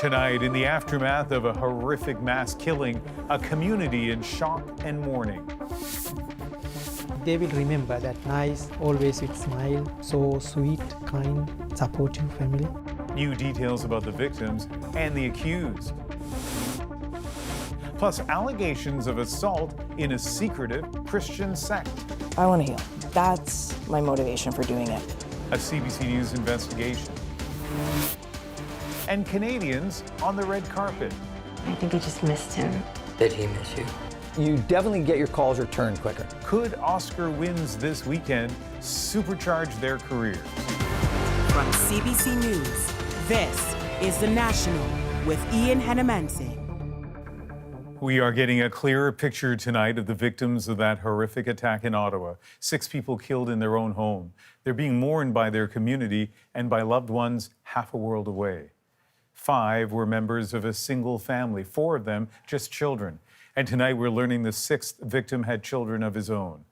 Tonight, in the aftermath of a horrific mass killing, a community in shock and mourning. They will remember that nice, always with smile, so sweet, kind, supportive family. New details about the victims and the accused. Plus, allegations of assault in a secretive Christian sect. I want to heal. That's my motivation for doing it. A CBC News investigation. And Canadians on the red carpet. I think I just missed him. Did he miss you? You definitely get your calls returned quicker. Could Oscar wins this weekend supercharge their careers? From CBC News, this is The National with Ian Henemansi. We are getting a clearer picture tonight of the victims of that horrific attack in Ottawa. 6 people killed in their own home. They're being mourned by their community and by loved ones half a world away. 5 were members of a single family, 4 of them just children. And tonight we're learning the 6th victim had children of his own.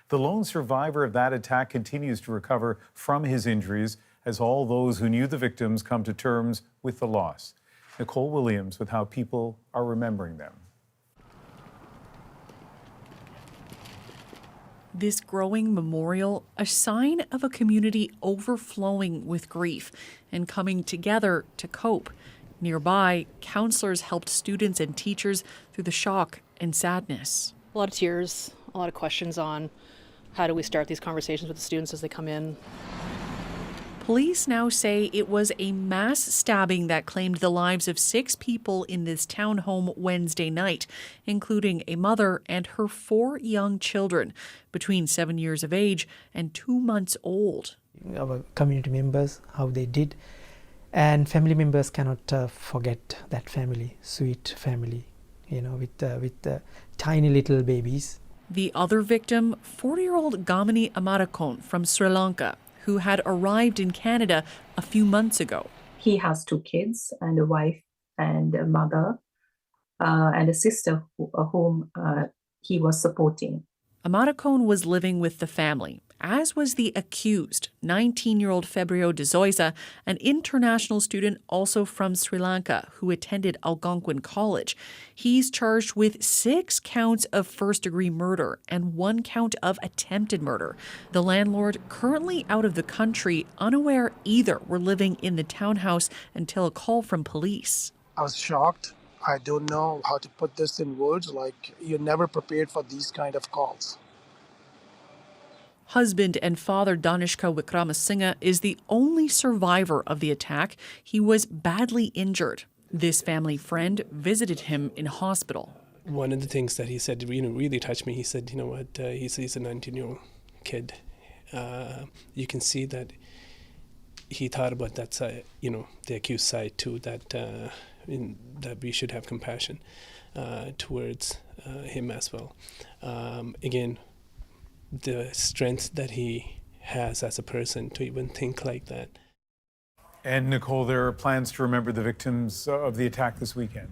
The lone survivor of that attack continues to recover from his injuries as all those who knew the victims come to terms with the loss. Nicole Williams with how people are remembering them. This growing memorial, a sign of a community overflowing with grief and coming together to cope. Nearby, counselors helped students and teachers through the shock and sadness. A lot of tears, a lot of questions on how do we start these conversations with the students as they come in. Police now say it was a mass stabbing that claimed the lives of 6 people in this townhome Wednesday night, including a mother and her 4 young children, between 7 years of age and 2 months old. Our community members, how they did, and family members cannot forget that family, sweet family, with the tiny little babies. The other victim, 40-year-old Gamini Amarakon from Sri Lanka, who had arrived in Canada a few months ago. He has 2 kids and a wife and a mother and a sister whom he was supporting. Amarakon was living with the family, as was the accused, 19-year-old Febrio de Zoisa, an international student also from Sri Lanka who attended Algonquin College. He's charged with 6 counts of first-degree murder and 1 count of attempted murder. The landlord, currently out of the country, unaware either were living in the townhouse until a call from police. I was shocked. I don't know how to put this in words, like you're never prepared for these kind of calls. Husband and father Danishka Wickramasinghe is the only survivor of the attack. He was badly injured. This family friend visited him in hospital. One of the things that he said really touched me. He said, you know what, he's a 19-year-old kid. You can see that he thought about that side, the accused side too, that we should have compassion towards him as well. Again, the strength that he has as a person to even think like that. And Nicole, there are plans to remember the victims of the attack this weekend.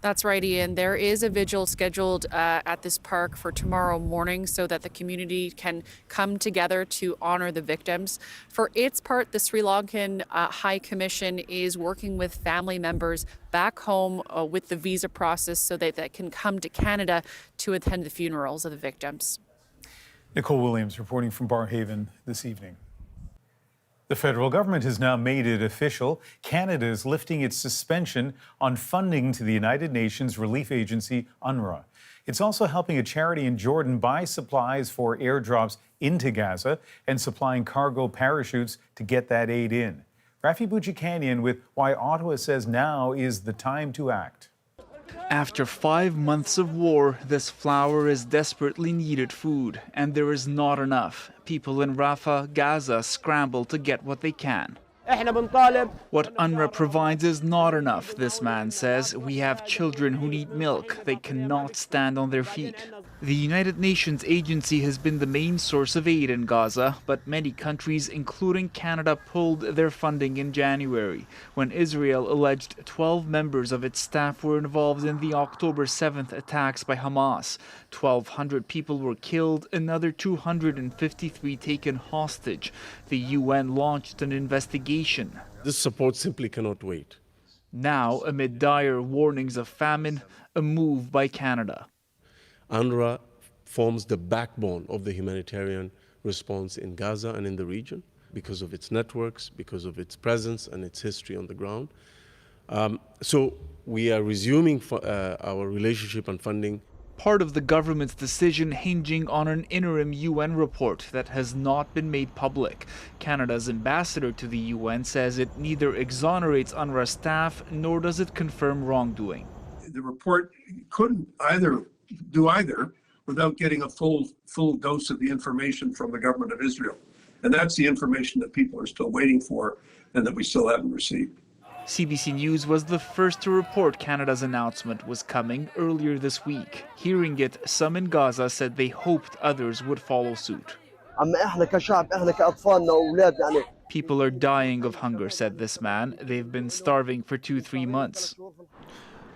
That's right, Ian. There is a vigil scheduled at this park for tomorrow morning so that the community can come together to honor the victims. For its part, the Sri Lankan High Commission is working with family members back home with the visa process so that they can come to Canada to attend the funerals of the victims. Nicole Williams reporting from Barrhaven this evening. The federal government has now made it official. Canada is lifting its suspension on funding to the United Nations relief agency, UNRWA. It's also helping a charity in Jordan buy supplies for airdrops into Gaza and supplying cargo parachutes to get that aid in. Rafi Bouchikanian with why Ottawa says now is the time to act. After 5 months of war, this flour is desperately needed food, and there is not enough. People in Rafah, Gaza scramble to get what they can. What UNRWA provides is not enough, this man says. We have children who need milk. They cannot stand on their feet. The United Nations agency has been the main source of aid in Gaza, but many countries, including Canada, pulled their funding in January, when Israel alleged 12 members of its staff were involved in the October 7th attacks by Hamas. 1,200 people were killed, another 253 taken hostage. The UN launched an investigation. This support simply cannot wait. Now, amid dire warnings of famine, a move by Canada. UNRWA forms the backbone of the humanitarian response in Gaza and in the region because of its networks, because of its presence and its history on the ground. So we are resuming our relationship and funding. Part of the government's decision hinging on an interim UN report that has not been made public. Canada's ambassador to the UN says it neither exonerates UNRWA staff nor does it confirm wrongdoing. The report couldn't do either without getting a full dose of the information from the government of Israel. And that's the information that people are still waiting for and that we still haven't received. CBC News was the first to report Canada's announcement was coming earlier this week. Hearing it, some in Gaza said they hoped others would follow suit. People are dying of hunger, said this man. They've been starving for 2-3 months.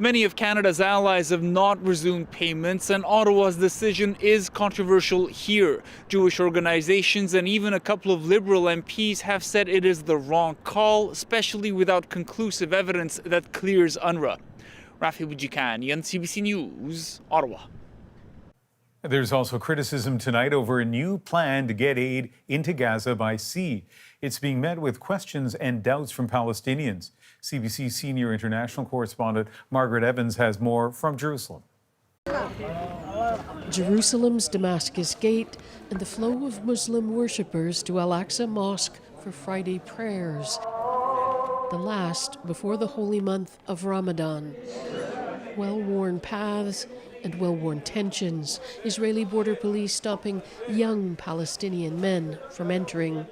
Many of Canada's allies have not resumed payments, and Ottawa's decision is controversial here. Jewish organizations and even a couple of Liberal MPs have said it is the wrong call, especially without conclusive evidence that clears UNRWA. Rafi Boudjikani, CBC News, Ottawa. There's also criticism tonight over a new plan to get aid into Gaza by sea. It's being met with questions and doubts from Palestinians. CBC senior international correspondent Margaret Evans has more from Jerusalem. Jerusalem's Damascus Gate and the flow of Muslim worshippers to Al-Aqsa Mosque for Friday prayers, the last before the holy month of Ramadan. Well-worn paths and well-worn tensions, Israeli border police stopping young Palestinian men from entering.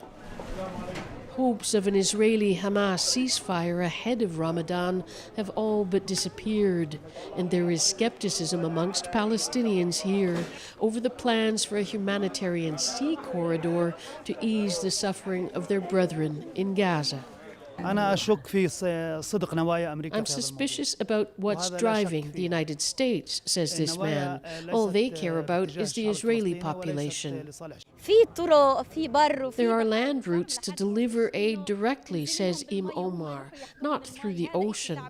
Hopes of an Israeli-Hamas ceasefire ahead of Ramadan have all but disappeared, and there is skepticism amongst Palestinians here over the plans for a humanitarian sea corridor to ease the suffering of their brethren in Gaza. I'm suspicious about what's driving the United States, says this man. All they care about is the Israeli population. There are land routes to deliver aid directly, says Omar, not through the ocean.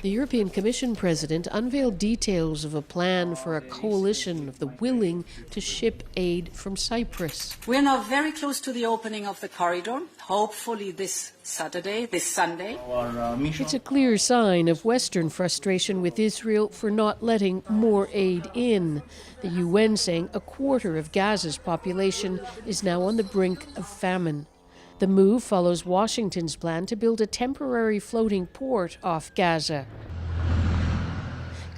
The European Commission president unveiled details of a plan for a coalition of the willing to ship aid from Cyprus. We're now very close to the opening of the corridor, hopefully this Sunday. It's a clear sign of Western frustration with Israel for not letting more aid in. The UN saying a quarter of Gaza's population is now on the brink of famine. The move follows Washington's plan to build a temporary floating port off Gaza.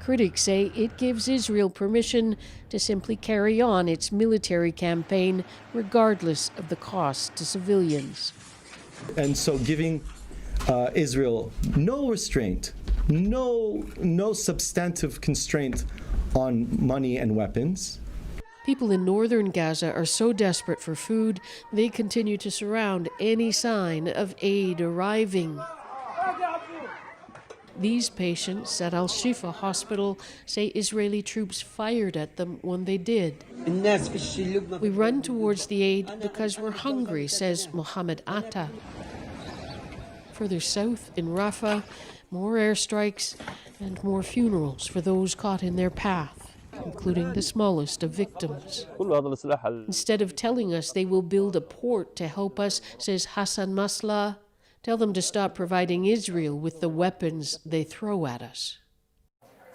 Critics say it gives Israel permission to simply carry on its military campaign regardless of the cost to civilians. And so giving Israel no restraint, no substantive constraint on money and weapons. People in northern Gaza are so desperate for food, they continue to surround any sign of aid arriving. These patients at Al-Shifa Hospital say Israeli troops fired at them when they did. We run towards the aid because we're hungry, says Mohammed Atta. Further south in Rafah, more airstrikes and more funerals for those caught in their path, including the smallest of victims. Instead of telling us they will build a port to help us, says Hassan Maslah, tell them to stop providing Israel with the weapons they throw at us.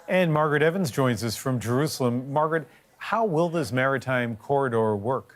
And Margaret Evans joins us from Jerusalem. Margaret, how will this maritime corridor work?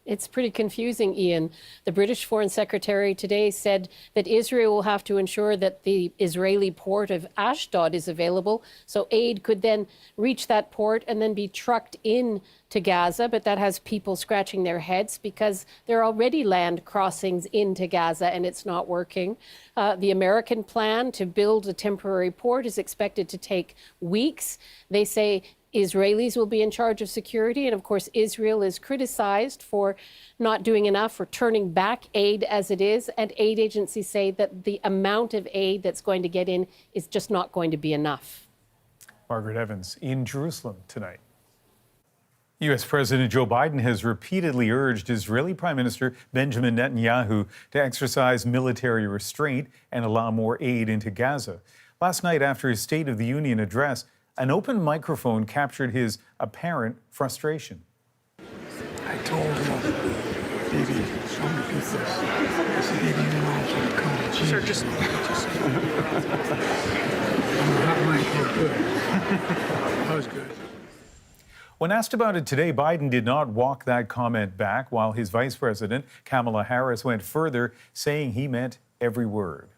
It's pretty confusing, Ian. The British Foreign Secretary today said that Israel will have to ensure that the Israeli port of Ashdod is available, so aid could then reach that port and then be trucked in to Gaza, but that has people scratching their heads because there are already land crossings into Gaza and it's not working. The American plan to build a temporary port is expected to take weeks. They say Israelis will be in charge of security, and of course Israel is criticized for not doing enough, for turning back aid as it is, and aid agencies say that the amount of aid that's going to get in is just not going to be enough. Margaret Evans in Jerusalem tonight. U.S. President Joe Biden has repeatedly urged Israeli Prime Minister Benjamin Netanyahu to exercise military restraint and allow more aid into Gaza. Last night, after his State of the Union address, an open microphone captured his apparent frustration. I told him, baby, show me pieces. I said, baby, you know I can come to Jesus. Sure, just... I'm not my good. That was good. When asked about it today, Biden did not walk that comment back, while his vice president, Kamala Harris, went further, saying he meant every word.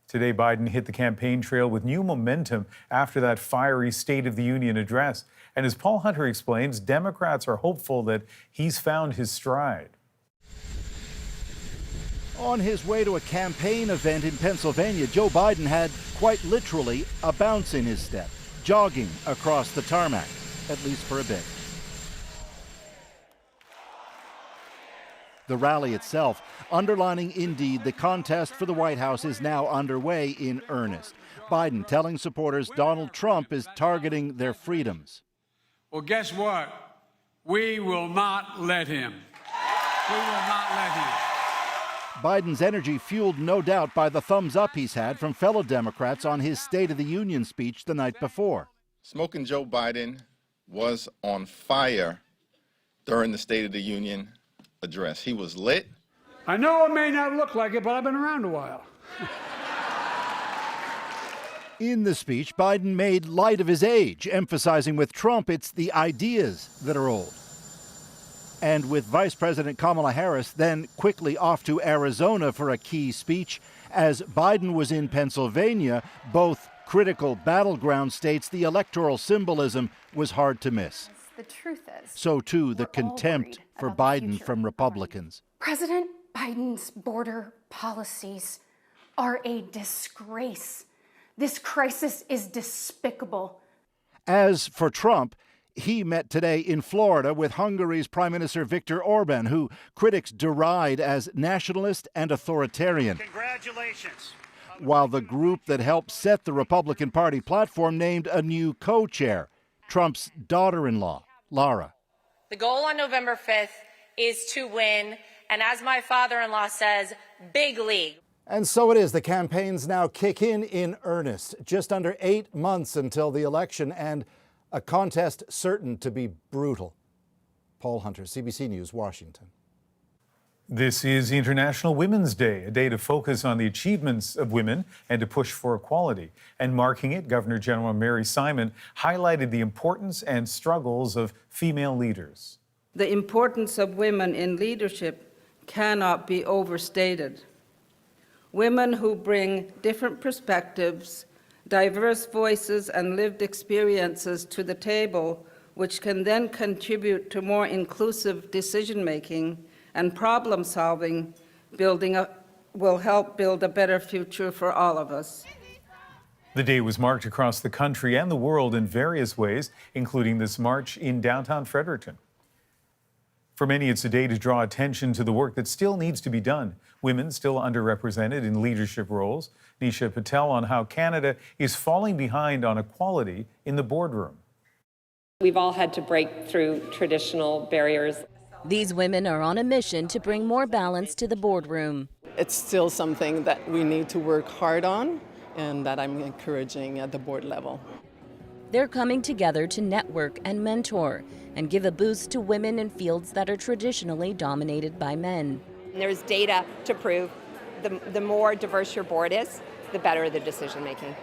Today, Biden hit the campaign trail with new momentum after that fiery State of the Union address. And as Paul Hunter explains, Democrats are hopeful that he's found his stride. On his way to a campaign event in Pennsylvania, Joe Biden had quite literally a bounce in his step, jogging across the tarmac, at least for a bit. The rally itself underlining indeed the contest for the White House is now underway in earnest. Biden telling supporters Donald Trump is targeting their freedoms. Well, guess what? We will not let him. We will not let him. Biden's energy fueled no doubt by the thumbs up he's had from fellow Democrats on his State of the Union speech the night before. Smoking Joe Biden was on fire during the State of the Union address. He was lit. I know it may not look like it, but I've been around a while. In the speech, Biden made light of his age, emphasizing with Trump it's the ideas that are old. And with Vice President Kamala Harris then quickly off to Arizona for a key speech, as Biden was in Pennsylvania, both critical battleground states, the electoral symbolism was hard to miss. The truth is, so too the contempt for Biden from Republicans. President Biden's border policies are a disgrace. This crisis is despicable. As for Trump, he met today in Florida with Hungary's Prime Minister Viktor Orban, who critics deride as nationalist and authoritarian. Congratulations. While the group that helped set the Republican Party platform named a new co-chair, Trump's daughter-in-law, Lara. The goal on November 5th is to win, and as my father-in-law says, big league. And so it is. The campaigns now kick in earnest. Just under 8 months until the election, and a contest certain to be brutal. Paul Hunter, CBC News, Washington. This is International Women's Day, a day to focus on the achievements of women and to push for equality. And marking it, Governor General Mary Simon highlighted the importance and struggles of female leaders. The importance of women in leadership cannot be overstated. Women who bring different perspectives, diverse voices, and lived experiences to the table, which can then contribute to more inclusive decision-making and problem-solving, will help build a better future for all of us. The day was marked across the country and the world in various ways, including this march in downtown Fredericton. For many, it's a day to draw attention to the work that still needs to be done. Women still underrepresented in leadership roles. Nisha Patel on how Canada is falling behind on equality in the boardroom. We've all had to break through traditional barriers. These women are on a mission to bring more balance to the boardroom. It's still something that we need to work hard on and that I'm encouraging at the board level. They're coming together to network and mentor and give a boost to women in fields that are traditionally dominated by men. There's data to prove the more diverse your board is, the better the decision making.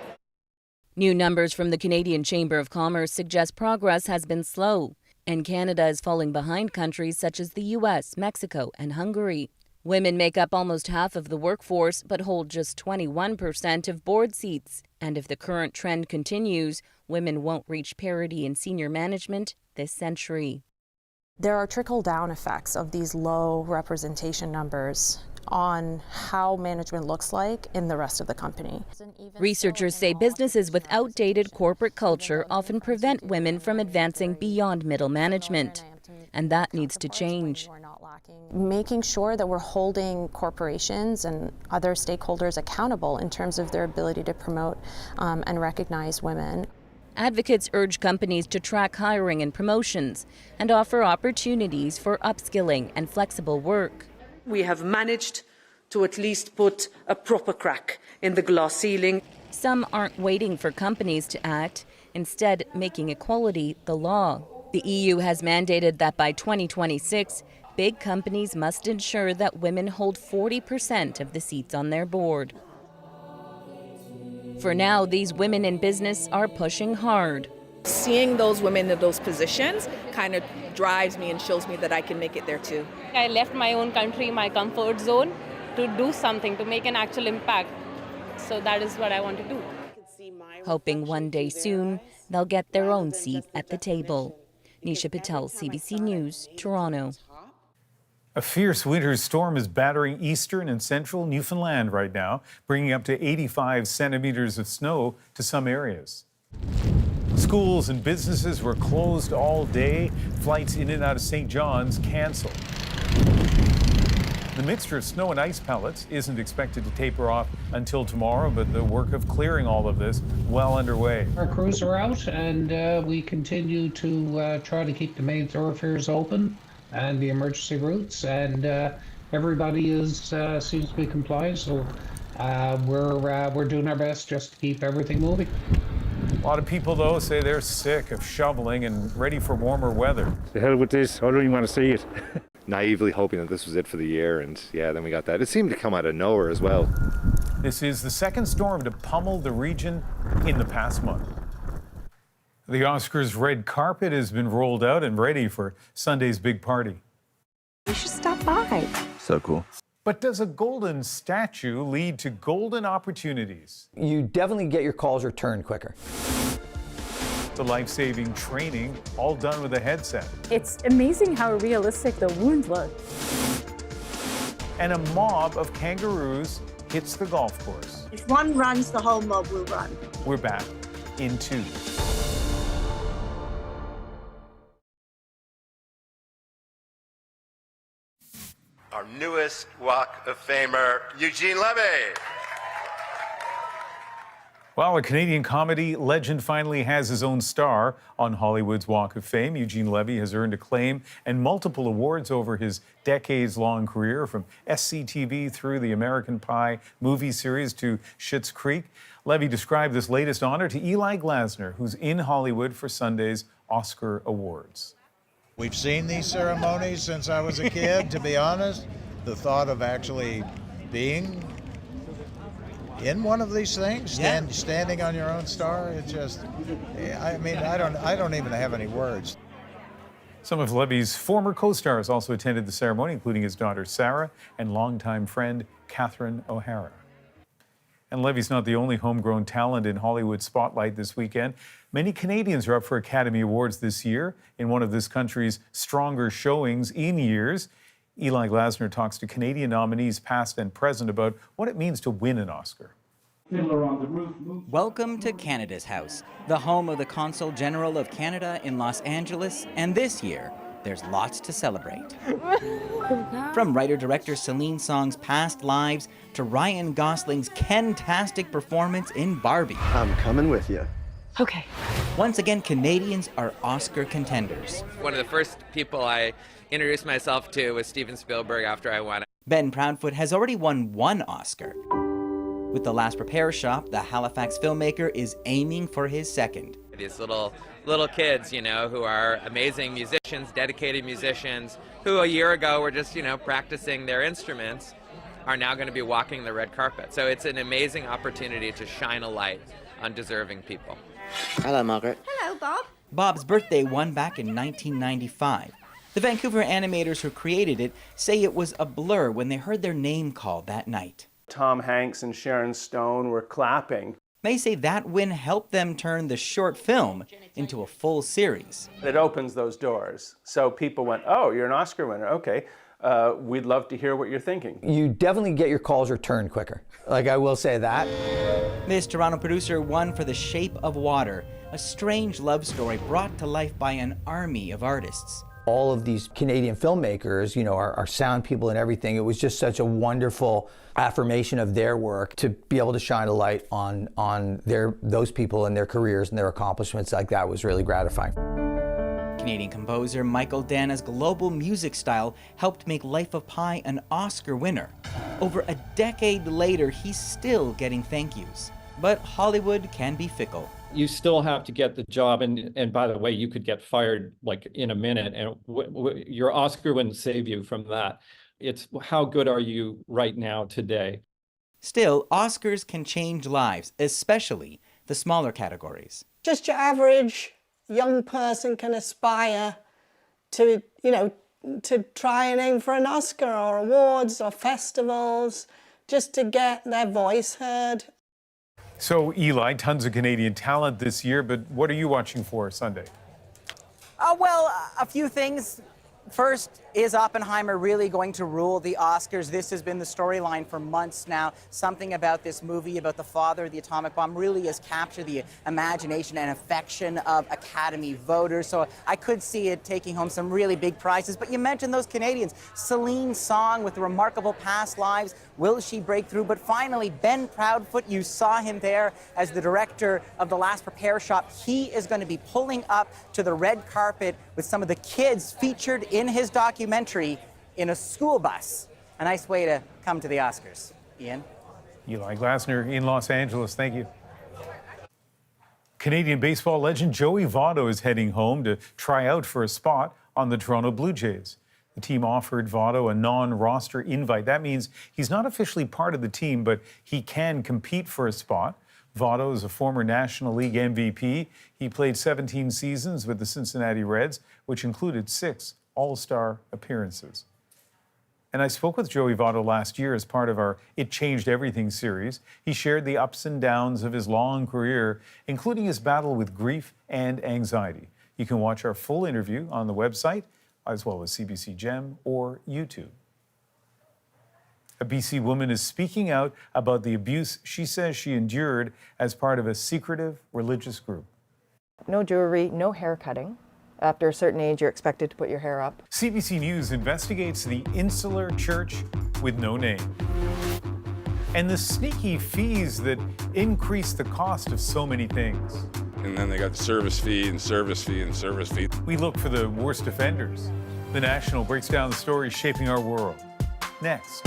New numbers from the Canadian Chamber of Commerce suggest progress has been slow, and Canada is falling behind countries such as the U.S., Mexico, and Hungary. Women make up almost half of the workforce, but hold just 21% of board seats. And if the current trend continues, women won't reach parity in senior management this century. There are trickle-down effects of these low representation numbers on how management looks like in the rest of the company. Researchers say businesses with outdated corporate culture often prevent women from advancing beyond middle management, and that needs to change. Making sure that we're holding corporations and other stakeholders accountable in terms of their ability to promote and recognize women. Advocates urge companies to track hiring and promotions and offer opportunities for upskilling and flexible work. We have managed to at least put a proper crack in the glass ceiling. Some aren't waiting for companies to act, instead making equality the law. The EU has mandated that by 2026, big companies must ensure that women hold 40% of the seats on their board. For now, these women in business are pushing hard. Seeing those women in those positions kind of drives me and shows me that I can make it there too. I left my own country, my comfort zone, to do something, to make an actual impact. So that is what I want to do. Hoping one day soon they'll get their own seat at the table. Nisha Patel, CBC News, Toronto. A fierce winter storm is battering eastern and central Newfoundland right now, bringing up to 85 centimeters of snow to some areas. Schools and businesses were closed all day. Flights in and out of St. John's canceled. The mixture of snow and ice pellets isn't expected to taper off until tomorrow, but the work of clearing all of this well underway. Our crews are out, and we continue to try to keep the main thoroughfares open and the emergency routes, and everybody seems to be complying. So we're doing our best just to keep everything moving. A lot of people, though, say they're sick of shoveling and ready for warmer weather. The hell with this, I don't even want to see it. Naively hoping that this was it for the year, and yeah, then we got that. It seemed to come out of nowhere as well. This is the second storm to pummel the region in the past month. The Oscars red carpet has been rolled out and ready for Sunday's big party. You should stop by. So cool. But does a golden statue lead to golden opportunities? You definitely get your calls returned quicker. The life-saving training, all done with a headset. It's amazing how realistic the wounds look. And a mob of kangaroos hits the golf course. If one runs, the whole mob will run. We're back in 2. Our newest Walk of Famer, Eugene Levy. Well, a Canadian comedy legend finally has his own star on Hollywood's Walk of Fame. Eugene Levy has earned acclaim and multiple awards over his decades-long career, from SCTV through the American Pie movie series to Schitt's Creek. Levy described this latest honor to Eli Glasner, who's in Hollywood for Sunday's Oscar Awards. We've seen these ceremonies since I was a kid, to be honest. The thought of actually being in one of these things, standing on your own star, it just, I mean, I don't even have any words. Some of Levy's former co-stars also attended the ceremony, including his daughter Sarah and longtime friend Catherine O'Hara. And Levy's not the only homegrown talent in Hollywood spotlight this weekend. Many Canadians are up for Academy Awards this year in one of this country's stronger showings in years. Eli Glasner talks to Canadian nominees past and present about what it means to win an Oscar. Welcome to Canada's House, the home of the Consul General of Canada in Los Angeles, and this year, there's lots to celebrate. From writer-director Celine Song's past lives to Ryan Gosling's Ken-tastic performance in Barbie. I'm coming with you. Okay. Once again, Canadians are Oscar contenders. One of the first people I introduced myself to was Steven Spielberg after I won. Ben Proudfoot has already won 1 Oscar. With The Last Repair Shop, the Halifax filmmaker is aiming for his 2nd. These little kids, you know, who are amazing musicians, dedicated musicians, who a year ago were just, practicing their instruments, are now going to be walking the red carpet. So it's an amazing opportunity to shine a light on deserving people. Hello, Margaret. Hello, Bob. Bob's birthday won back in 1995. The Vancouver animators who created it say it was a blur when they heard their name called that night. Tom Hanks and Sharon Stone were clapping. They say that win helped them turn the short film into a full series. It opens those doors. So people went, oh, you're an Oscar winner, okay. We'd love to hear what you're thinking. You definitely get your calls returned quicker. Like, I will say that. This Toronto producer won for The Shape of Water, a strange love story brought to life by an army of artists. all of these Canadian filmmakers, you know, our sound people and everything. It was just such a wonderful affirmation of their work to be able to shine a light on those people and their careers and their accomplishments like that was really gratifying. Canadian composer Michael Dana's global music style helped make Life of Pi an Oscar winner. Over a decade later, he's still getting thank yous. But Hollywood can be fickle. You still have to get the job, and by the way, you could get fired like in a minute, and your Oscar wouldn't save you from that. It's how good are you right now, today? Still, Oscars can change lives, especially the smaller categories. Just your average young person can aspire to, you know, to try and aim for an Oscar or awards or festivals, just to get their voice heard. So, Eli, tons of Canadian talent this year, but what are you watching for Sunday? Well, a few things. First, is Oppenheimer really going to rule the Oscars? This has been the storyline for months now. Something about this movie, about the father of the atomic bomb, really has captured the imagination and affection of Academy voters. So I could see it taking home some really big prizes. But you mentioned those Canadians. Celine Song with remarkable past lives. Will she break through? But finally, Ben Proudfoot, you saw him there as the director of The Last Repair Shop. He is going to be pulling up to the red carpet with some of the kids featured in his documentary in a school bus. A nice way to come to the Oscars. Ian? Eli Glasner in Los Angeles, thank you. Canadian baseball legend Joey Votto is heading home to try out for a spot on the Toronto Blue Jays. The team offered Votto a non-roster invite. That means he's not officially part of the team, but he can compete for a spot. Votto is a former National League MVP. He played 17 seasons with the Cincinnati Reds, which included 6 All-Star appearances. And I spoke with Joey Votto last year as part of our It Changed Everything series. He shared the ups and downs of his long career, including his battle with grief and anxiety. You can watch our full interview on the website, as well as CBC Gem or YouTube. A BC woman is speaking out about the abuse she says she endured as part of a secretive religious group. No jewelry, no hair cutting. After a certain age, you're expected to put your hair up. CBC News investigates the insular church with no name and the sneaky fees that increase the cost of so many things. And then they got the service fee and service fee and service fee. We look for the worst offenders. The National breaks down the stories shaping our world. Next.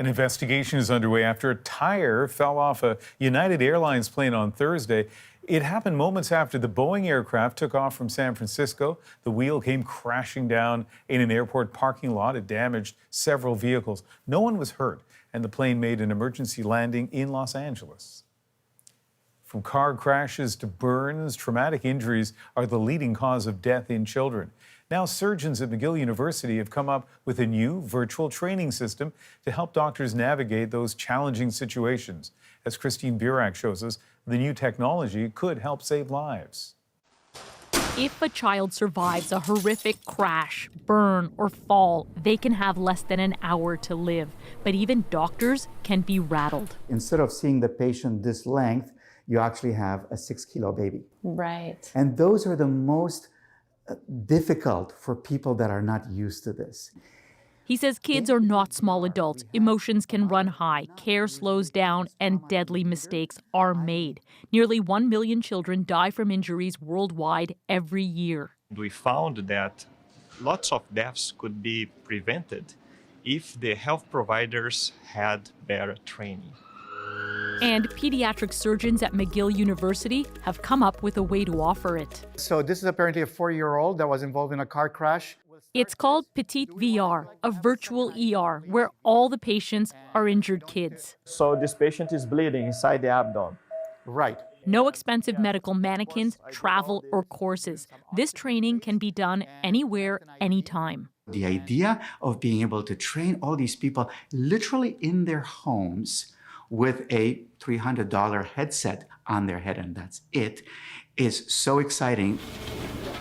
An investigation is underway after a tire fell off a United Airlines plane on Thursday. It happened moments after the Boeing aircraft took off from San Francisco. The wheel came crashing down in an airport parking lot. It damaged several vehicles. No one was hurt, and the plane made an emergency landing in Los Angeles. From car crashes to burns, traumatic injuries are the leading cause of death in children. Now, surgeons at McGill University have come up with a new virtual training system to help doctors navigate those challenging situations. As Christine Burak shows us, the new technology could help save lives. If a child survives a horrific crash, burn, or fall, they can have less than an hour to live. But even doctors can be rattled. Instead of seeing the patient this length, you actually have a 6-kilo baby. Right. And those are the most difficult for people that are not used to this. He says kids are not small adults. Emotions can run high, care slows down, and deadly mistakes are made. Nearly 1 million children die from injuries worldwide every year. We found that lots of deaths could be prevented if the health providers had better training. And pediatric surgeons at McGill University have come up with a way to offer it. So this is apparently a 4-year-old that was involved in a car crash. It's called Petite VR, a virtual ER where all the patients are injured kids. So this patient is bleeding inside the abdomen. Right. No expensive medical mannequins, travel, or courses. This training can be done anywhere, anytime. The idea of being able to train all these people literally in their homes with a $300 headset on their head, and that's it, is so exciting.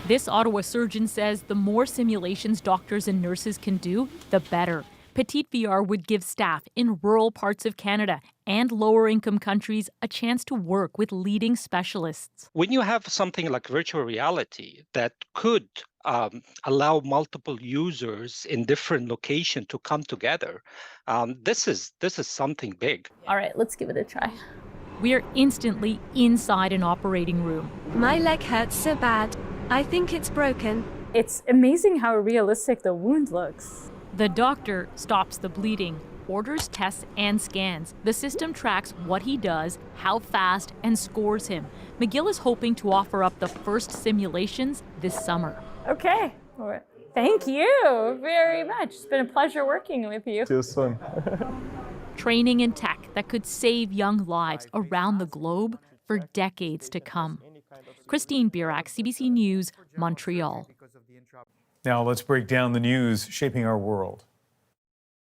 This Ottawa surgeon says the more simulations doctors and nurses can do, the better. Petite VR would give staff in rural parts of Canada and lower-income countries a chance to work with leading specialists. When you have something like virtual reality that could allow multiple users in different locations to come together, this is something big. All right, let's give it a try. We're instantly inside an operating room. My leg hurts so bad. I think it's broken. It's amazing how realistic the wound looks. The doctor stops the bleeding, orders tests and scans. The system tracks what he does, how fast, and scores him. McGill is hoping to offer up the first simulations this summer. Okay. Thank you very much. It's been a pleasure working with you. See you soon. Training in tech that could save young lives around the globe for decades to come. Christine Birak, CBC News, Montreal. Now let's break down the news shaping our world.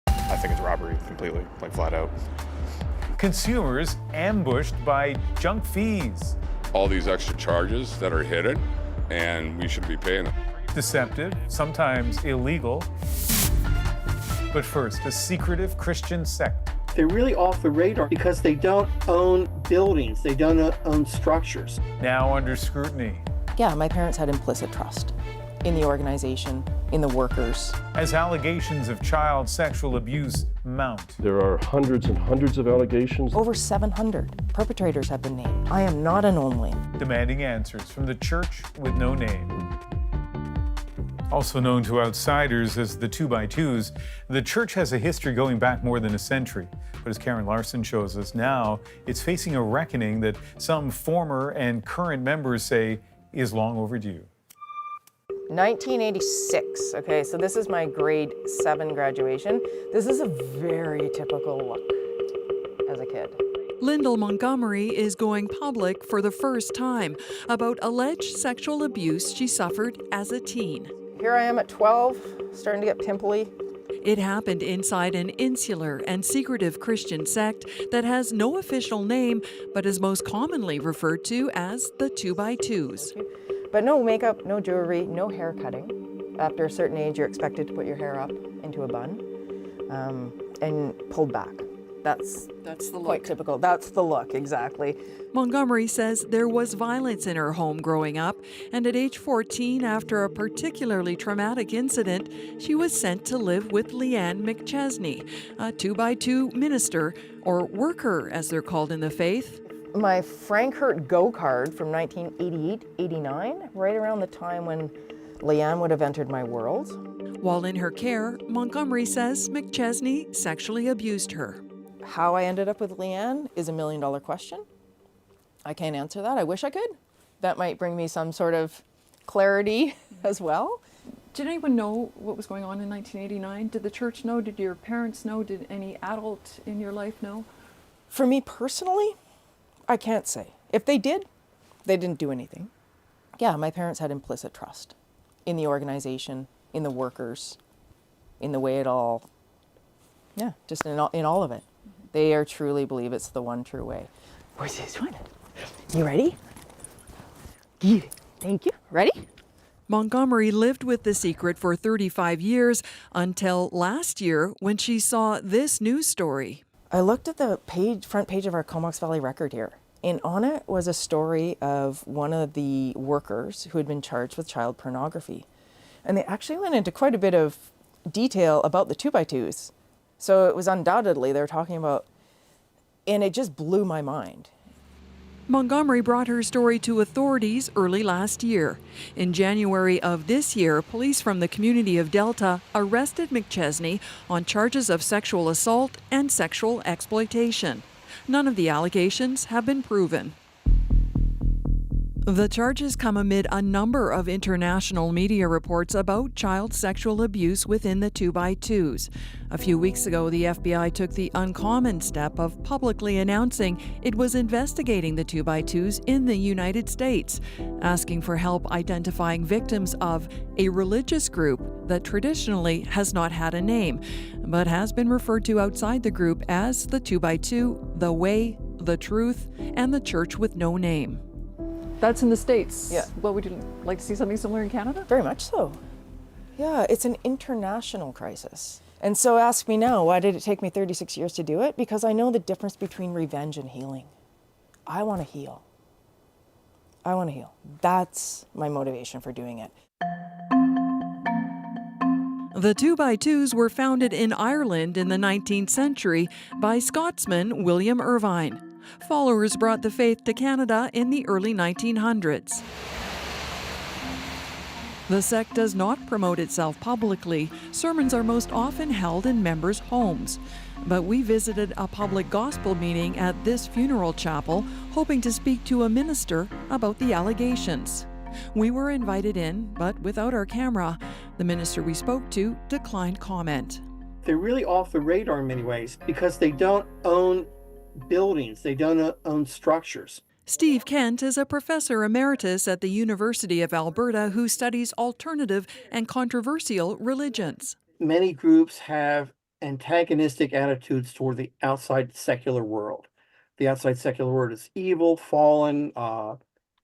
I think it's robbery completely, like flat out. Consumers ambushed by junk fees. All these extra charges that are hidden, and we should be paying them. Deceptive, sometimes illegal. But first, a secretive Christian sect. They're really off the radar because they don't own buildings, they don't own structures. Now under scrutiny. Yeah, my parents had implicit trust in the organization, in the workers. As allegations of child sexual abuse mount. There are hundreds and hundreds of allegations. Over 700 perpetrators have been named. I am not an only. Demanding answers from the church with no name. Also known to outsiders as the 2x2s, the church has a history going back more than a century. But as Karen Larson shows us now, it's facing a reckoning that some former and current members say is long overdue. 1986. Okay, so this is my grade 7 graduation. This is a very typical look as a kid. Lyndall Montgomery is going public for the first time about alleged sexual abuse she suffered as a teen. Here I am at 12, starting to get pimply. It happened inside an insular and secretive Christian sect that has no official name, but is most commonly referred to as the 2x2s. But no makeup, no jewelry, no hair cutting. After a certain age, you're expected to put your hair up into a bun and pulled back. That's the look. Quite typical. That's the look, exactly. Montgomery says there was violence in her home growing up, and at age 14, after a particularly traumatic incident, she was sent to live with Leanne McChesney, a 2x2 minister, or worker as they're called in the faith. My Frank Hurt Go card from 1988-89, right around the time when Leanne would have entered my world. While in her care, Montgomery says McChesney sexually abused her. How I ended up with Leanne is $1 million question. I can't answer that. I wish I could. That might bring me some sort of clarity as well. Did anyone know what was going on in 1989? Did the church know? Did your parents know? Did any adult in your life know? For me personally, I can't say. If they did, they didn't do anything. Yeah, my parents had implicit trust in the organization, in the workers, in the way it all, just in all of it. They truly believe it's the one true way. Where's this one? You ready? Thank you. Ready? Montgomery lived with the secret for 35 years until last year when she saw this news story. I looked at the front page of our Comox Valley Record here, and on it was a story of one of the workers who had been charged with child pornography. And they actually went into quite a bit of detail about the 2x2s. So it was undoubtedly they were talking about, and it just blew my mind. Montgomery brought her story to authorities early last year. In January of this year, police from the community of Delta arrested McChesney on charges of sexual assault and sexual exploitation. None of the allegations have been proven. The charges come amid a number of international media reports about child sexual abuse within the 2x2s. A few weeks ago, the FBI took the uncommon step of publicly announcing it was investigating the 2x2s in the United States, asking for help identifying victims of a religious group that traditionally has not had a name, but has been referred to outside the group as the 2x2, the Way, the Truth, and the Church with No Name. That's in the States. Yeah. Well, would you like to see something similar in Canada? Very much so. Yeah, it's an international crisis. And so ask me now, why did it take me 36 years to do it? Because I know the difference between revenge and healing. I want to heal. I want to heal. That's my motivation for doing it. The 2x2s were founded in Ireland in the 19th century by Scotsman William Irvine. Followers brought the faith to Canada in the early 1900s. The sect does not promote itself publicly. Sermons are most often held in members' homes. But we visited a public gospel meeting at this funeral chapel, hoping to speak to a minister about the allegations. We were invited in, but without our camera. The minister we spoke to declined comment. They're really off the radar in many ways because they don't own buildings, they don't own structures. Steve Kent is a professor emeritus at the University of Alberta who studies alternative and controversial religions. Many groups have antagonistic attitudes toward the outside secular world. The outside secular world is evil, fallen,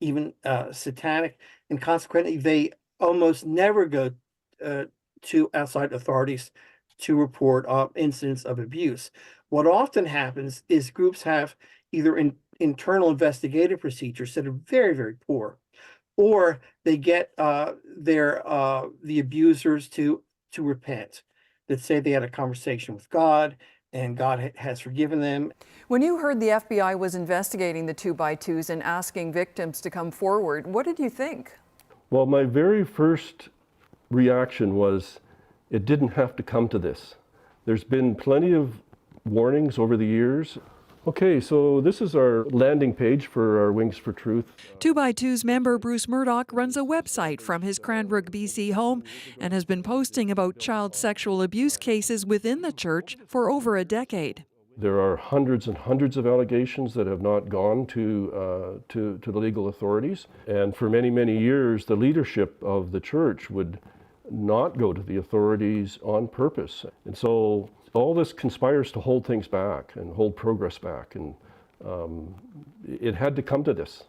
even satanic, and consequently they almost never go to outside authorities to report incidents of abuse. What often happens is groups have either internal investigative procedures that are very, very poor, or they get the abusers to repent, that say they had a conversation with God and God has forgiven them. When you heard the FBI was investigating the 2x2s and asking victims to come forward, what did you think? Well, my very first reaction was it didn't have to come to this. There's been plenty of warnings over the years. Okay, so this is our landing page for our Wings for Truth. 2x2's member Bruce Murdoch runs a website from his Cranbrook, BC home and has been posting about child sexual abuse cases within the church for over a decade. There are hundreds and hundreds of allegations that have not gone to the legal authorities. And for many, many years, the leadership of the church would not go to the authorities on purpose. And so all this conspires to hold things back and hold progress back. And it had to come to this.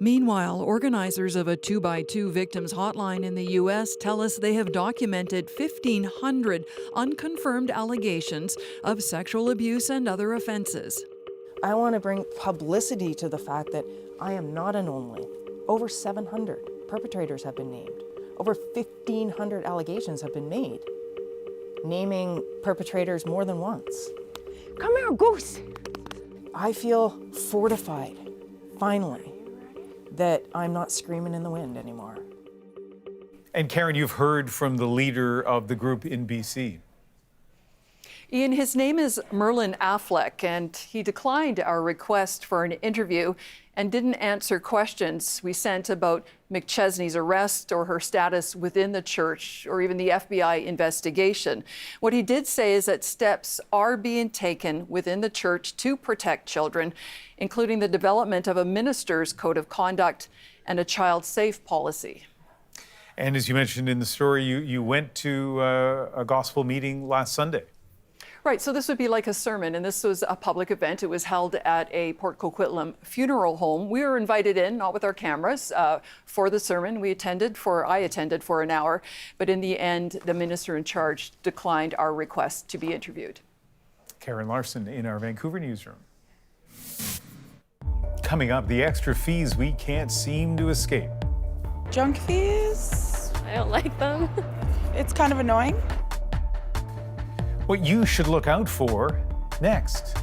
Meanwhile, organizers of a 2x2 victims hotline in the U.S. tell us they have documented 1,500 unconfirmed allegations of sexual abuse and other offenses. I want to bring publicity to the fact that I am not an only. Over 700 perpetrators have been named. Over 1,500 allegations have been made, naming perpetrators more than once. Come here, Goose. I feel fortified, finally, that I'm not screaming in the wind anymore. And Karen, you've heard from the leader of the group in BC. Ian, his name is Merlin Affleck, and he declined our request for an interview and didn't answer questions we sent about McChesney's arrest or her status within the church or even the FBI investigation. What he did say is that steps are being taken within the church to protect children, including the development of a minister's code of conduct and a child safe policy. And as you mentioned in the story, you went to a gospel meeting last Sunday. Right, so this would be like a sermon, and this was a public event. It was held at a Port Coquitlam funeral home. We were invited in, not with our cameras, for the sermon. I attended for an hour, but in the end, the minister in charge declined our request to be interviewed. Karen Larson in our Vancouver newsroom. Coming up, the extra fees we can't seem to escape. Junk fees? I don't like them. It's kind of annoying. What you should look out for next.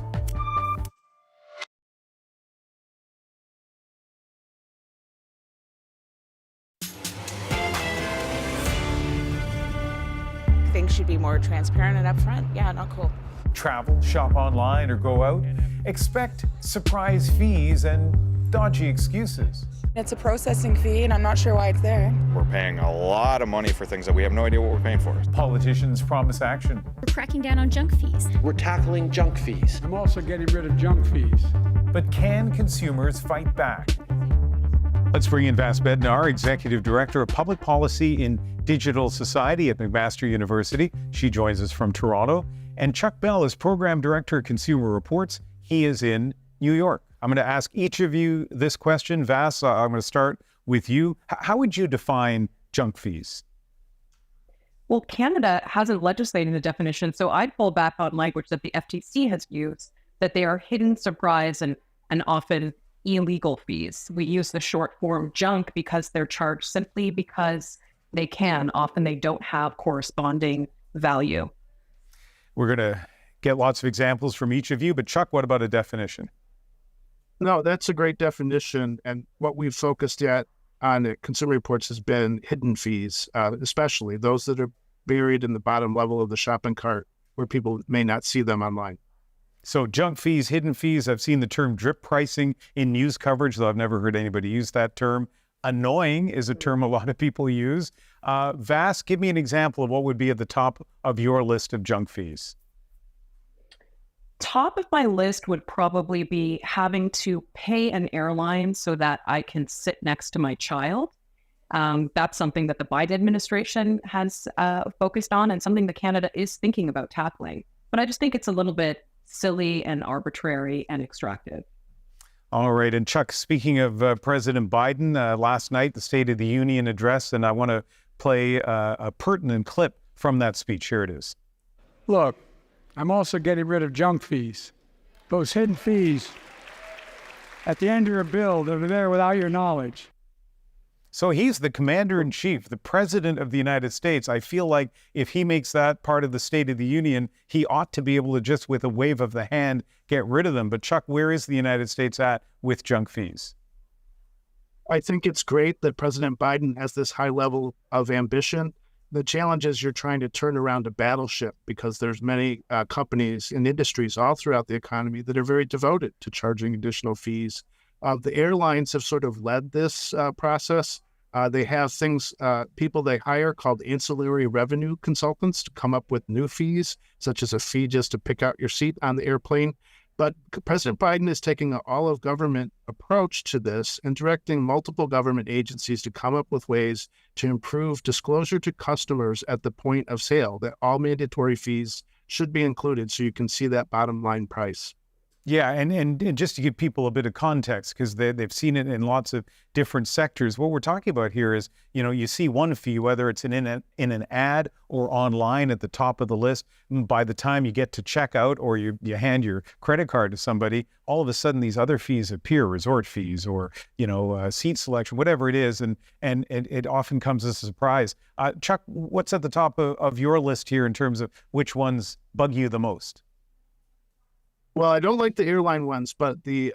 Things should be more transparent and upfront. Yeah, not cool. Travel, shop online, or go out. Expect surprise fees and dodgy excuses. It's a processing fee, and I'm not sure why it's there. We're paying a lot of money for things that we have no idea what we're paying for. Politicians promise action. We're cracking down on junk fees. We're tackling junk fees. I'm also getting rid of junk fees. But can consumers fight back? Let's bring in Vas Bednar, Executive Director of Public Policy in Digital Society at McMaster University. She joins us from Toronto. And Chuck Bell is Program Director of Consumer Reports. He is in New York. I'm going to ask each of you this question. Vas, I'm going to start with you. How would you define junk fees? Well, Canada hasn't legislated a definition, so I'd pull back on language that the FTC has used, that they are hidden, surprise, and often illegal fees. We use the short form junk because they're charged simply because they can. Often they don't have corresponding value. We're going to get lots of examples from each of you, but Chuck, what about a definition? No, that's a great definition. And what we've focused on the Consumer Reports has been hidden fees, especially those that are buried in the bottom level of the shopping cart where people may not see them online. So junk fees, hidden fees, I've seen the term drip pricing in news coverage, though I've never heard anybody use that term. Annoying is a term a lot of people use. Vas, give me an example of what would be at the top of your list of junk fees. Top of my list would probably be having to pay an airline so that I can sit next to my child. That's something that the Biden administration has focused on and something that Canada is thinking about tackling. But I just think it's a little bit silly and arbitrary and extractive. All right. And Chuck, speaking of President Biden, last night, the State of the Union address, and I want to play a pertinent clip from that speech. Here it is. Look, I'm also getting rid of junk fees. Those hidden fees at the end of your bill that are there without your knowledge. So he's the commander-in-chief, the president of the United States. I feel like if he makes that part of the State of the Union, he ought to be able to just with a wave of the hand get rid of them. But Chuck, where is the United States at with junk fees? I think it's great that President Biden has this high level of ambition. The challenge is you're trying to turn around a battleship because there's many companies and industries all throughout the economy that are very devoted to charging additional fees. The airlines have sort of led this process. They have people they hire called ancillary revenue consultants to come up with new fees, such as a fee just to pick out your seat on the airplane. But President Biden is taking an all-of-government approach to this and directing multiple government agencies to come up with ways to improve disclosure to customers at the point of sale, that all mandatory fees should be included so you can see that bottom line price. Yeah, and just to give people a bit of context, because they've seen it in lots of different sectors, what we're talking about here is, you see one fee, whether it's in an ad or online at the top of the list. By the time you get to checkout or you hand your credit card to somebody, all of a sudden these other fees appear, resort fees or, seat selection, whatever it is, and it often comes as a surprise. Chuck, what's at the top of your list here in terms of which ones bug you the most? Well, I don't like the airline ones, but the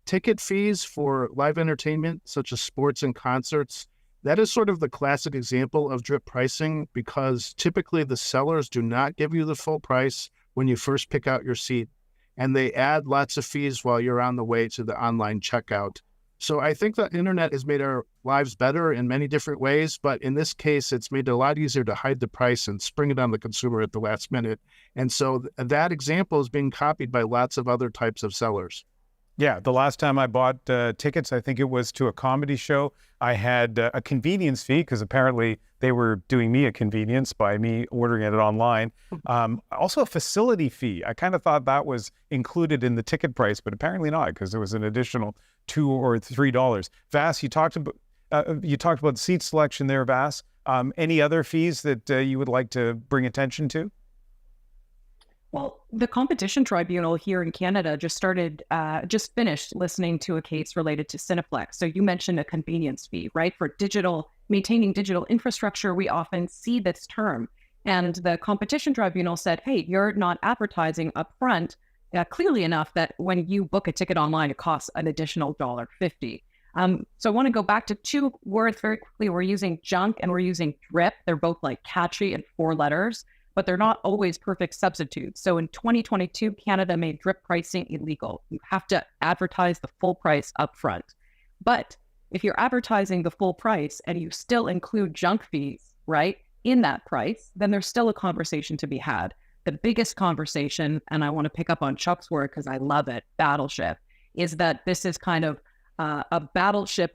ticket fees for live entertainment, such as sports and concerts, that is sort of the classic example of drip pricing because typically the sellers do not give you the full price when you first pick out your seat, and they add lots of fees while you're on the way to the online checkout. So I think the internet has made our lives better in many different ways, but in this case, it's made it a lot easier to hide the price and spring it on the consumer at the last minute. And so that example is being copied by lots of other types of sellers. Yeah, the last time I bought tickets, I think it was to a comedy show, I had a convenience fee because apparently they were doing me a convenience by me ordering it online. Also a facility fee. I kind of thought that was included in the ticket price, but apparently not because there was an additional $2 or $3. Vas, you talked about seat selection there, Vas. Any other fees that you would like to bring attention to? Well, the Competition Tribunal here in Canada just finished listening to a case related to Cineplex. So you mentioned a convenience fee, right? For maintaining digital infrastructure, we often see this term. And the Competition Tribunal said, hey, you're not advertising upfront clearly enough that when you book a ticket online, it costs an additional $1.50. So I want to go back to two words very quickly. We're using junk and we're using drip. They're both like catchy and 4 letters, but they're not always perfect substitutes. So in 2022, Canada made drip pricing illegal. You have to advertise the full price upfront. But if you're advertising the full price and you still include junk fees, right, in that price, then there's still a conversation to be had. The biggest conversation, and I want to pick up on Chuck's word because I love it, battleship, is that this is kind of a battleship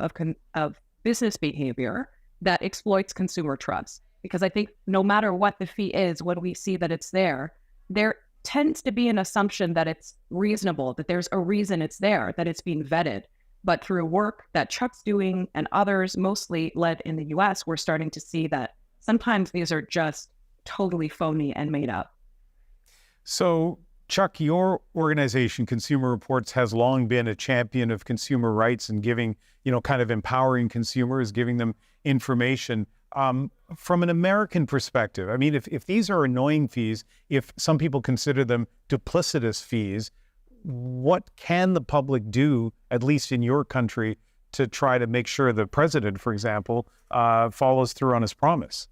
of business behavior that exploits consumer trust. Because I think no matter what the fee is, when we see that it's there tends to be an assumption that it's reasonable, that there's a reason it's there, that it's being vetted. But through work that Chuck's doing and others, mostly led in the US, we're starting to see that Sometimes these are just totally phony and made up. So, Chuck, your organization, Consumer Reports, has long been a champion of consumer rights and giving, kind of empowering consumers, giving them information. From an American perspective, I mean, if these are annoying fees, if some people consider them duplicitous fees, what can the public do, at least in your country, to try to make sure the president, for example, follows through on his promise?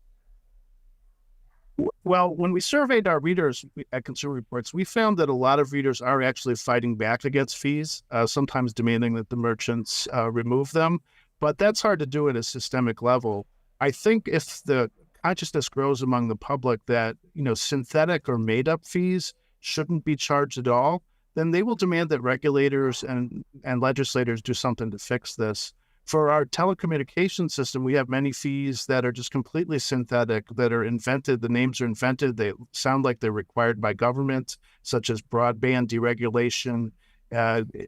Well, when we surveyed our readers at Consumer Reports, we found that a lot of readers are actually fighting back against fees, sometimes demanding that the merchants remove them. But that's hard to do at a systemic level. I think if the consciousness grows among the public that, synthetic or made-up fees shouldn't be charged at all, then they will demand that regulators and legislators do something to fix this. For our telecommunications system, we have many fees that are just completely synthetic, that are invented. The names are invented. They sound like they're required by government, such as broadband deregulation,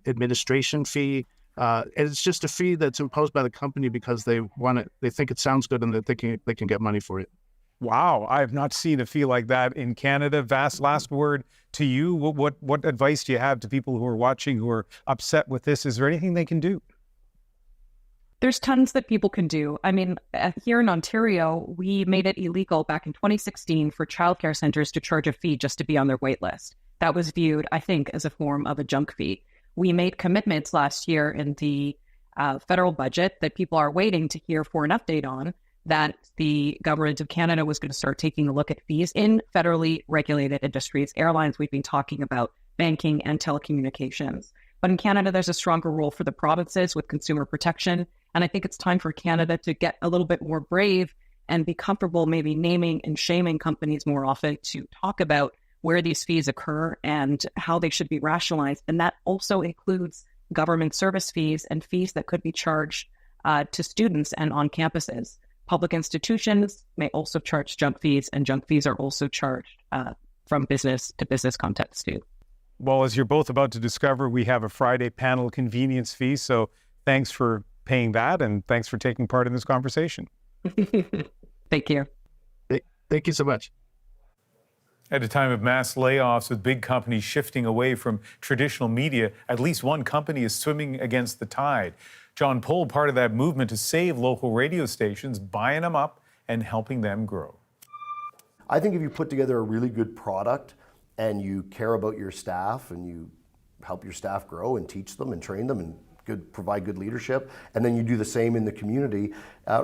administration fee. And it's just a fee that's imposed by the company because they want it. They think it sounds good and they think they can get money for it. Wow, I have not seen a fee like that in Canada. Vass, last word to you. What advice do you have to people who are watching who are upset with this? Is there anything they can do? There's tons that people can do. I mean, here in Ontario, we made it illegal back in 2016 for childcare centers to charge a fee just to be on their wait list. That was viewed, I think, as a form of a junk fee. We made commitments last year in the federal budget that people are waiting to hear for an update on, that the government of Canada was going to start taking a look at fees in federally regulated industries, airlines we've been talking about, banking and telecommunications. But in Canada, there's a stronger role for the provinces with consumer protection. And I think it's time for Canada to get a little bit more brave and be comfortable maybe naming and shaming companies more often to talk about where these fees occur and how they should be rationalized. And that also includes government service fees and fees that could be charged to students and on campuses. Public institutions may also charge junk fees, and junk fees are also charged from business to business context too. Well, as you're both about to discover, we have a Friday panel convenience fee. So thanks for paying that, and thanks for taking part in this conversation. Thank you. Thank you so much. At a time of mass layoffs with big companies shifting away from traditional media, at least one company is swimming against the tide. John Pohl, part of that movement to save local radio stations, buying them up and helping them grow. I think if you put together a really good product and you care about your staff and you help your staff grow and teach them and train them and provide good leadership, and then you do the same in the community.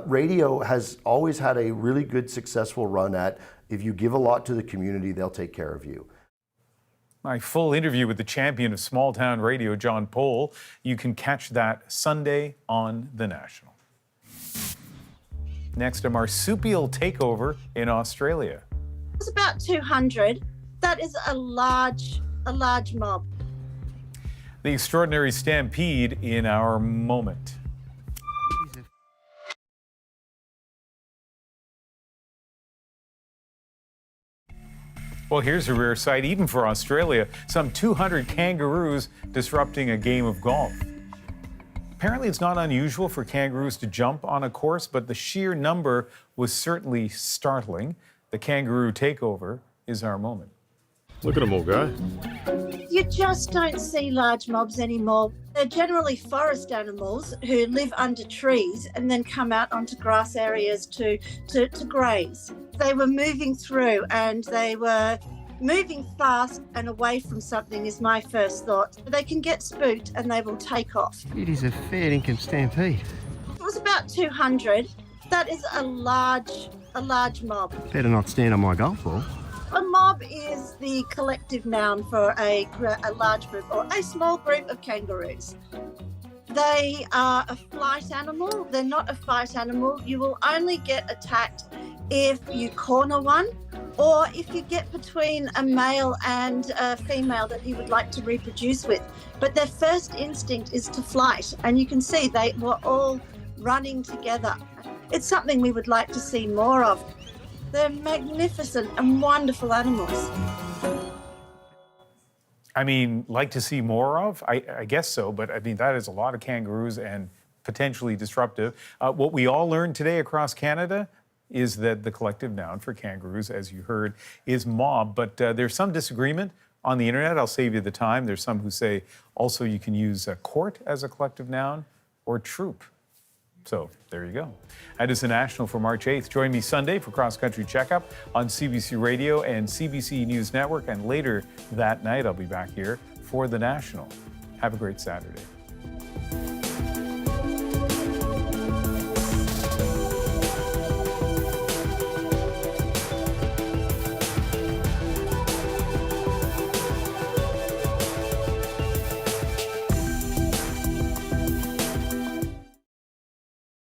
Radio has always had a really good, successful run at, if you give a lot to the community, they'll take care of you. My full interview with the champion of small town radio, John Pohl, you can catch that Sunday on The National. Next, a marsupial takeover in Australia. It's about 200. That is a large mob. The extraordinary stampede in our moment. Well, here's a rare sight, even for Australia. Some 200 kangaroos disrupting a game of golf. Apparently, it's not unusual for kangaroos to jump on a course, but the sheer number was certainly startling. The kangaroo takeover is our moment. Look at them all go. You just don't see large mobs anymore. They're generally forest animals who live under trees and then come out onto grass areas to graze. They were moving through and they were moving fast and away from something is my first thought. They can get spooked and they will take off. It is a fair income stampede. It was about 200. That is a large mob. Better not stand on my golf ball. A mob is the collective noun for a large group or a small group of kangaroos. They are a flight animal. They're not a fight animal. You will only get attacked if you corner one or if you get between a male and a female that he would like to reproduce with. But their first instinct is to flight, and you can see they were all running together. It's something we would like to see more of. They're magnificent and wonderful animals. I mean, like to see more of? I guess so, but I mean, that is a lot of kangaroos and potentially disruptive. What we all learned today across Canada, is that the collective noun for kangaroos, as you heard, is mob. But there's some disagreement on the internet. I'll save you the time. There's some who say also you can use a court as a collective noun or troop. So there you go. That is the National for March 8th. Join me Sunday for Cross Country Checkup on CBC Radio and CBC News Network. And later that night, I'll be back here for the National. Have a great Saturday.